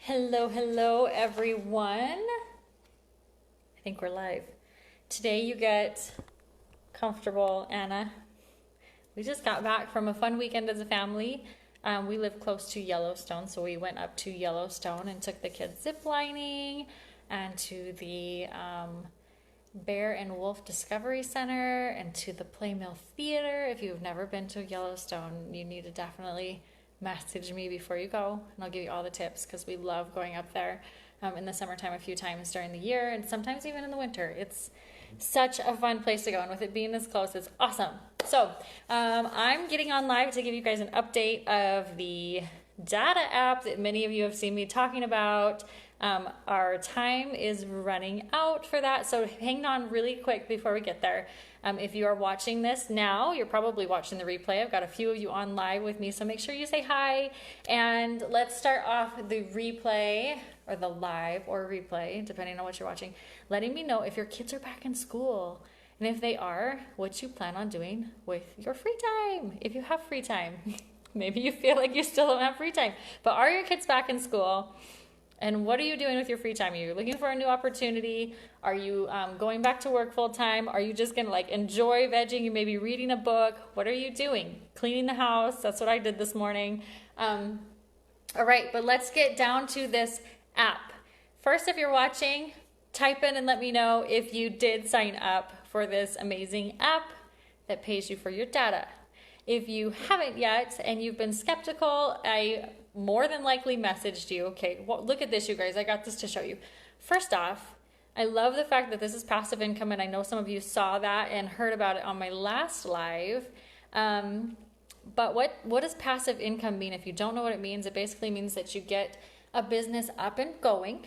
Hello, everyone. I think we're live. Today you get comfortable, Anna. We just got back from a fun weekend as a family. We live close to Yellowstone, so we went up to Yellowstone and took the kids zip lining and to the Bear and Wolf Discovery Center and to the Playmill Theater. If you've never been to Yellowstone, you need to definitely message me before you go, and I'll give you all the tips because we love going up there in the summertime a few times during the year and sometimes even in the winter. It's such a fun place to go, and with it being this close, it's awesome. So I'm getting on live to give you guys an update of the data app that many of you have seen me talking about. Our time is running out for that, so hang on really quick before we get there. If you are watching this now, you're probably watching the replay. I've got a few of you on live with me, so make sure you say hi. And let's start off the replay, or the live or replay, depending on what you're watching, letting me know if your kids are back in school. And if they are, what you plan on doing with your free time, if you have free time. Maybe you feel like you still don't have free time, but are your kids back in school? And what are you doing with your free time? Are you looking for a new opportunity? Are you going back to work full time? Are you just going to enjoy vegging? You may be reading a book. What are you doing? Cleaning the house. That's what I did this morning. All right, but let's get down to this app. First, if you're watching, type in and let me know if you did sign up for this amazing app that pays you for your data. If you haven't yet and you've been skeptical, I more than likely messaged you. Okay, well, look at this, you guys. I got this to show you. First off, I love the fact that this is passive income, and I know some of you saw that and heard about it on my last live. But what does passive income mean? If you don't know what it means, it basically means that you get a business up and going,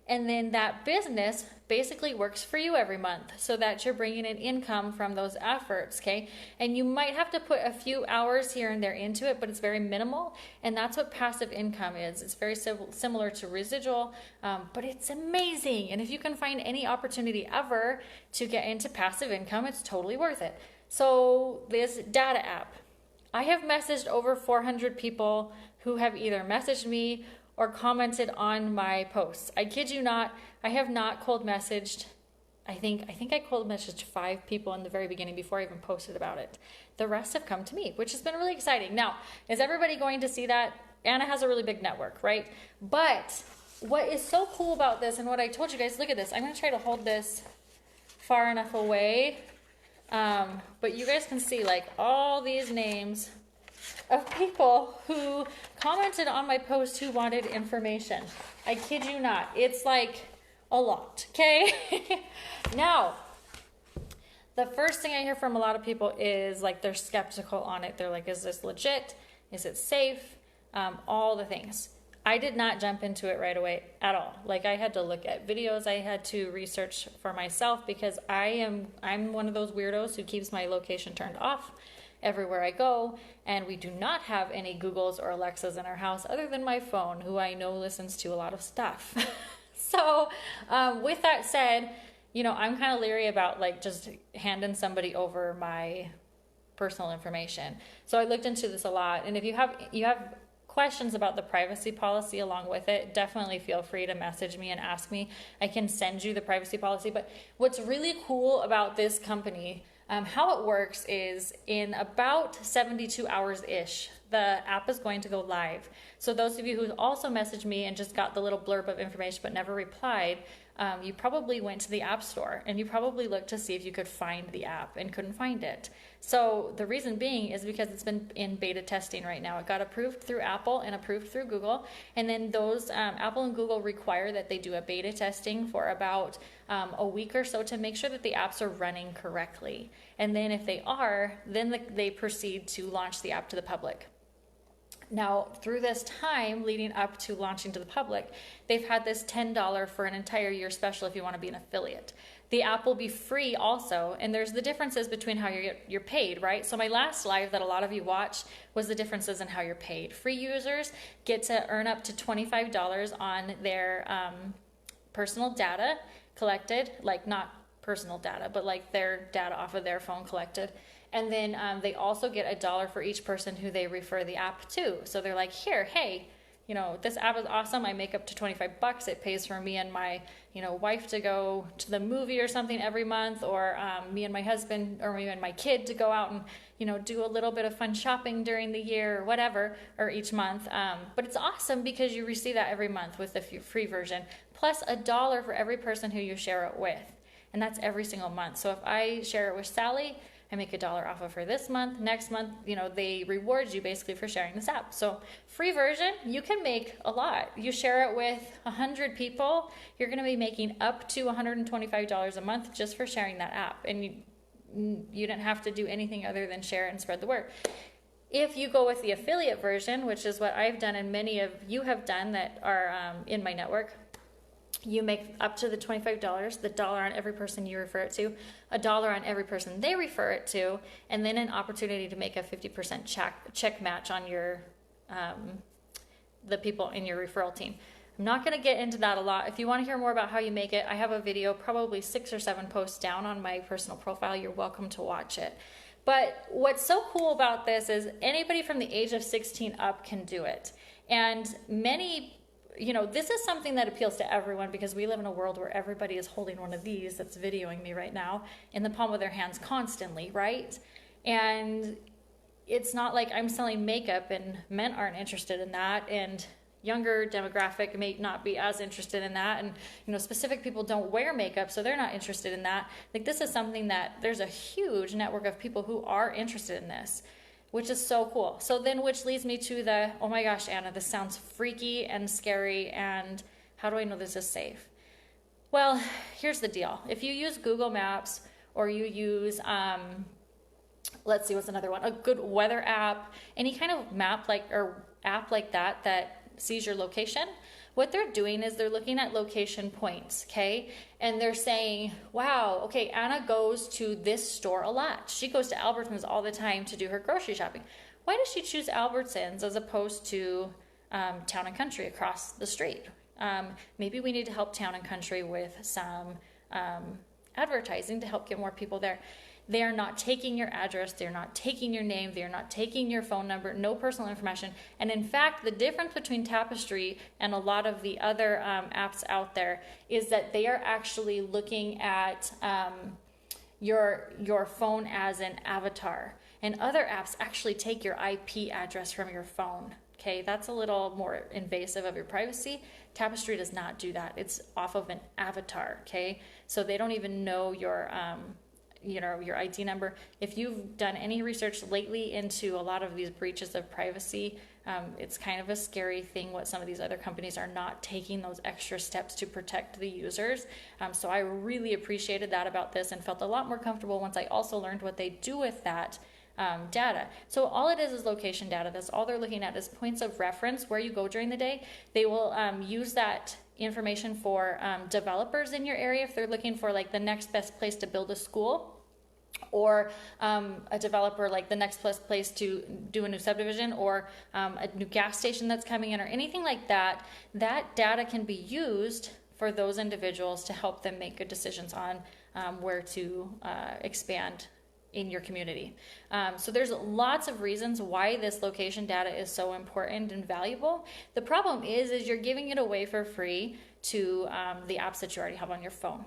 and then that business basically works for you every month so that you're bringing in income from those efforts, okay? And you might have to put a few hours here and there into it, but it's very minimal, and that's what passive income is. It's very similar to residual, but it's amazing. And if you can find any opportunity ever to get into passive income, it's totally worth it. So this data app, I have messaged over 400 people who have either messaged me or commented on my posts. I kid you not, I have not cold messaged. I think I cold messaged 5 people in the very beginning before I even posted about it. The rest have come to me, which has been really exciting. Now, is everybody going to see that? Anna has a really big network, right? But what is so cool about this, and what I told you guys, look at this. I'm gonna try to hold this far enough away. But you guys can see all these names of people who commented on my post who wanted information. I kid you not. It's a lot, okay? Now, the first thing I hear from a lot of people is they're skeptical on it. They're like, is this legit? Is it safe? All the things. I did not jump into it right away at all. I had to look at videos. I had to research for myself because I'm one of those weirdos who keeps my location turned off everywhere I go, and we do not have any Googles or Alexas in our house other than my phone, who I know listens to a lot of stuff. So with that said, I'm kind of leery about just handing somebody over my personal information. So I looked into this a lot, and if you have questions about the privacy policy along with it, definitely feel free to message me and ask me. I can send you the privacy policy. But what's really cool about this company, how it works is in about 72 hours-ish, the app is going to go live. So those of you who also messaged me and just got the little blurb of information but never replied, you probably went to the App Store and you probably looked to see if you could find the app and couldn't find it. So the reason being is because it's been in beta testing right now. It got approved through Apple and approved through Google, and then those Apple and Google require that they do a beta testing for about a week or so to make sure that the apps are running correctly. And then if they are, then they proceed to launch the app to the public. Now, through this time leading up to launching to the public, they've had this $10 for an entire year special if you want to be an affiliate. The app will be free also, and there's the differences between how you're paid, right? So my last live that a lot of you watched was the differences in how you're paid. Free users get to earn up to $25 on their personal data collected, not personal data, but their data off of their phone collected. And then they also get $1 for each person who they refer the app to. So they're like, here, hey, you know, this app is awesome. I make up to $25. It pays for me and my, you know, wife to go to the movie or something every month, or me and my husband or me and my kid to go out and, you know, do a little bit of fun shopping during the year or whatever, or each month. But it's awesome because you receive that every month with the free version, plus $1 for every person who you share it with. And that's every single month. So if I share it with Sally, I make $1 off of her this month. Next month, you know, they reward you basically for sharing this app. So free version, you can make a lot. You share it with 100 people, you're going to be making up to $125 a month just for sharing that app. And you don't have to do anything other than share it and spread the word. If you go with the affiliate version, which is what I've done and many of you have done that are in my network, you make up to the $25, the $1 on every person you refer it to, $1 on every person they refer it to, and then an opportunity to make a 50% check match on your the people in your referral team. I'm not going to get into that a lot. If you want to hear more about how you make it, I have a video, probably 6 or 7 posts down on my personal profile. You're welcome to watch it. But what's so cool about this is anybody from the age of 16 up can do it. And many, you know, this is something that appeals to everyone because we live in a world where everybody is holding one of these that's videoing me right now in the palm of their hands constantly, right? And it's not like I'm selling makeup and men aren't interested in that, and younger demographic may not be as interested in that, and you know, specific people don't wear makeup, so they're not interested in that. Like, this is something that there's a huge network of people who are interested in this, which is so cool. So then, which leads me to the, oh my gosh, Anna, this sounds freaky and scary, and how do I know this is safe? Well, here's the deal. If you use Google Maps, or you use, let's see, what's another one? A good weather app, any kind of map like, or app like that that sees your location, what they're doing is they're looking at location points, okay? And they're saying, wow, okay, Anna goes to this store a lot. She goes to Albertsons all the time to do her grocery shopping. Why does she choose Albertsons as opposed to Town and Country across the street? Maybe we need to help Town and Country with some advertising to help get more people there. They are not taking your address, they're not taking your name, they're not taking your phone number, no personal information. And in fact, the difference between Tapestri and a lot of the other apps out there is that they are actually looking at your phone as an avatar. And other apps actually take your IP address from your phone. Okay, that's a little more invasive of your privacy. Tapestri does not do that. It's off of an avatar, okay? So they don't even know your your ID number. If you've done any research lately into a lot of these breaches of privacy, it's kind of a scary thing what some of these other companies are not taking those extra steps to protect the users. So I really appreciated that about this and felt a lot more comfortable once I also learned what they do with that data. So all it is location data. That's all they're looking at is points of reference where you go during the day. They will use that information for developers in your area if they're looking for like the next best place to build a school, or a developer like the next best place to do a new subdivision, or a new gas station that's coming in, or anything like that. That data can be used for those individuals to help them make good decisions on where to expand in your community. So there's lots of reasons why this location data is so important and valuable. The problem is you're giving it away for free to the apps that you already have on your phone.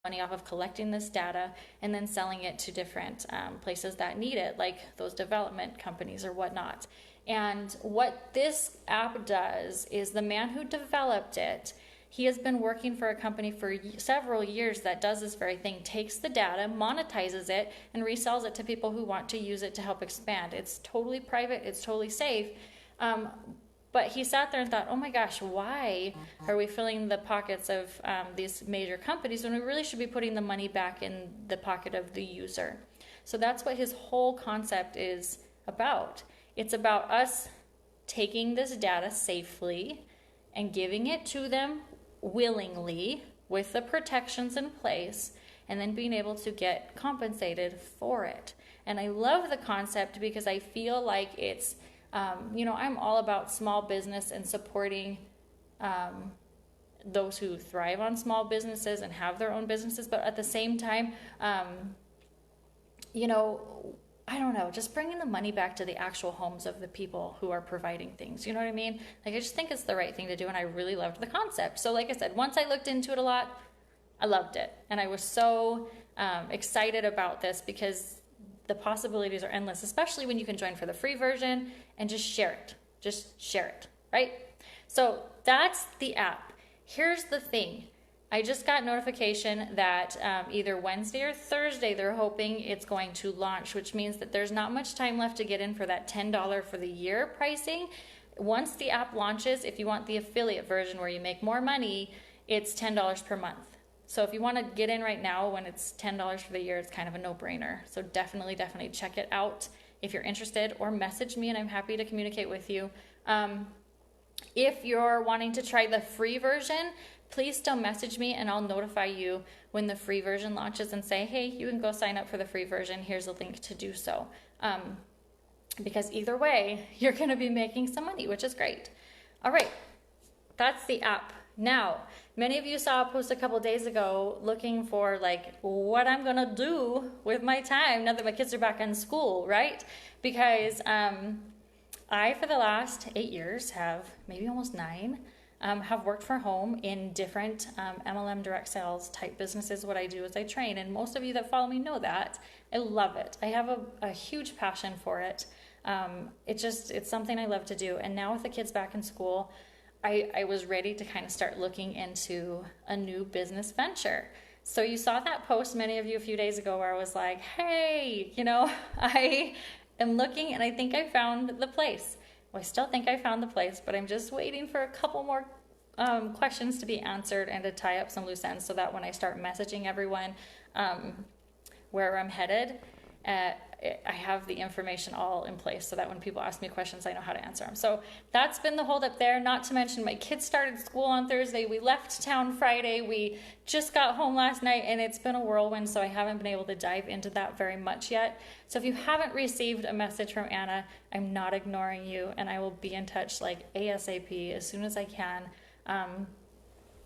Money off of collecting this data and then selling it to different places that need it, like those development companies or whatnot. And what this app does is the man who developed it, he has been working for a company for several years that does this very thing, takes the data, monetizes it, and resells it to people who want to use it to help expand. It's totally private, it's totally safe. But he sat there and thought, oh my gosh, why are we filling the pockets of these major companies when we really should be putting the money back in the pocket of the user? So that's what his whole concept is about. It's about us taking this data safely and giving it to them willingly with the protections in place, and then being able to get compensated for it. And I love the concept because I feel like it's I'm all about small business and supporting those who thrive on small businesses and have their own businesses. But at the same time, I don't know, just bringing the money back to the actual homes of the people who are providing things. You know what I mean? Like, I just think it's the right thing to do, and I really loved the concept. So like I said, once I looked into it a lot, I loved it. And I was so excited about this because the possibilities are endless, especially when you can join for the free version and just share it. Just share it, right? So that's the app. Here's the thing. I just got notification that either Wednesday or Thursday, they're hoping it's going to launch, which means that there's not much time left to get in for that $10 for the year pricing. Once the app launches, if you want the affiliate version where you make more money, it's $10 per month. So if you want to get in right now when it's $10 for the year, it's kind of a no-brainer. So definitely check it out if you're interested, or message me and I'm happy to communicate with you. If you're wanting to try the free version, please still message me and I'll notify you when the free version launches and say, hey, you can go sign up for the free version. Here's a link to do so. Because either way, you're going to be making some money, which is great. All right, that's the app. Now, many of you saw a post a couple days ago looking for like what I'm going to do with my time now that my kids are back in school, right? Because I, for the last 8 years, have maybe almost 9, have worked from home in different MLM direct sales type businesses. What I do is I train, and most of you that follow me know that. I love it. I have a huge passion for it. It's something I love to do. And now with the kids back in school, I was ready to kind of start looking into a new business venture. So you saw that post, many of you, a few days ago, where I was like, hey, I am looking and I think I found the place. Well, I still think I found the place, but I'm just waiting for a couple more questions to be answered and to tie up some loose ends so that when I start messaging everyone where I'm headed, I have the information all in place so that when people ask me questions, I know how to answer them. So that's been the hold up there. Not to mention my kids started school on Thursday. We left town Friday. We just got home last night and it's been a whirlwind. So I haven't been able to dive into that very much yet. So if you haven't received a message from Anna, I'm not ignoring you and I will be in touch like ASAP as soon as I can.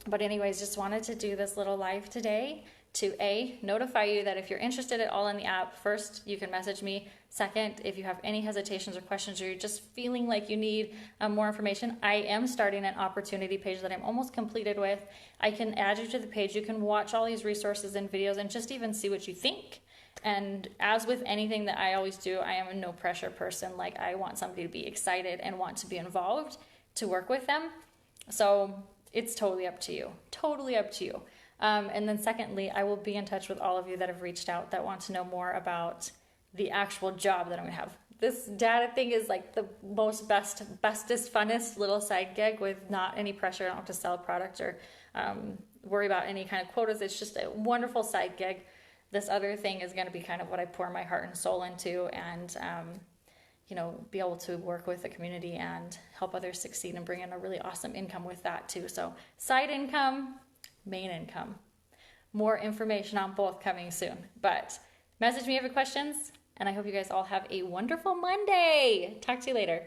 But anyways, just wanted to do this little live today to notify you that if you're interested at all in the app, first, you can message me. Second, if you have any hesitations or questions or you're just feeling like you need more information, I am starting an opportunity page that I'm almost completed with. I can add you to the page. You can watch all these resources and videos and just even see what you think. And as with anything that I always do, I am a no pressure person. Like, I want somebody to be excited and want to be involved to work with them. So it's totally up to you. Totally up to you. And then secondly, I will be in touch with all of you that have reached out that want to know more about the actual job that I'm going to have. This data thing is like the bestest, funnest little side gig with not any pressure. I don't have to sell a product or worry about any kind of quotas. It's just a wonderful side gig. This other thing is going to be kind of what I pour my heart and soul into and, be able to work with the community and help others succeed and bring in a really awesome income with that too. So side income, main income. More information on both coming soon. But message me if you have questions, and I hope you guys all have a wonderful Monday. Talk to you later.